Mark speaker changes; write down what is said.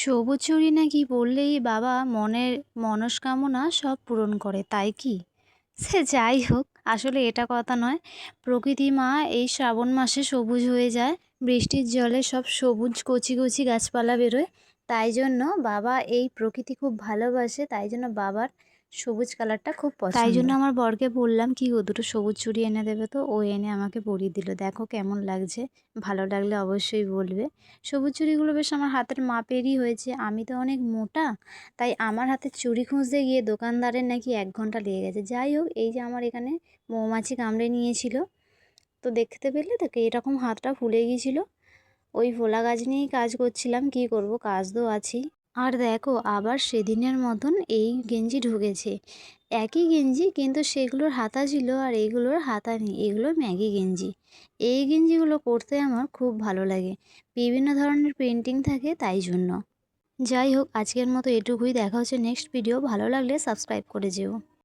Speaker 1: সবুজ চুড়ি নাকি পরলেই বাবা মনের মনস্কামনা সব পূরণ করে, তাই কি? সে যাই হোক, আসলে এটা কথা নয়। প্রকৃতি মা এই শ্রাবণ মাসে সবুজ হয়ে যায়। বৃষ্টির জলে সব সবুজ কচি কচি গাছপালা বেরোয়। তাই জন্য বাবা এই প্রকৃতি খুব ভালোবাসে, তাই জন্য বাবার সবুজ কালারটা খুব তাই জন্য আমার বরকে বললাম, কি গো দুটো সবুজ চুড়ি এনে দেবে? তো ও এনে আমাকে পরিয়ে দিল। দেখো কেমন লাগছে, ভালো লাগলে অবশ্যই বলবে। সবুজ চুড়িগুলো বেশ আমার হাতের মাপেরই হয়েছে। আমি তো অনেক মোটা, তাই আমার হাতে চুড়ি খুঁজতে গিয়ে দোকানদারের নাকি 1 ঘন্টা লেগে গেছে। যাই হোক, এই যে আমার এখানে মৌমাছি কামড়ে নিয়েছিল, তো দেখতে পেলে তো এরকম হাতটা ফুলে গিয়েছিল। ওই ফোলা গাছ নিয়েই কাজ করছিলাম, কি করব, কাজ তো আছেই। আর দেখো আবার সেদিনের মতন এই গেঞ্জি ঢুকেছে। একই গেঞ্জি, কিন্তু সেগুলোর হাতা ছিল আর এইগুলোর হাতা নেই। এগুলো ম্যাগি গেঞ্জি। এই গেঞ্জিগুলো পরতে আমার খুব ভালো লাগে, বিভিন্ন ধরনের প্রিন্টিং থাকে তাই জন্য। যাই হোক, আজকের মতো এটুকুই। দেখা হচ্ছে নেক্সট ভিডিও। ভালো লাগলে সাবস্ক্রাইব করে যেও।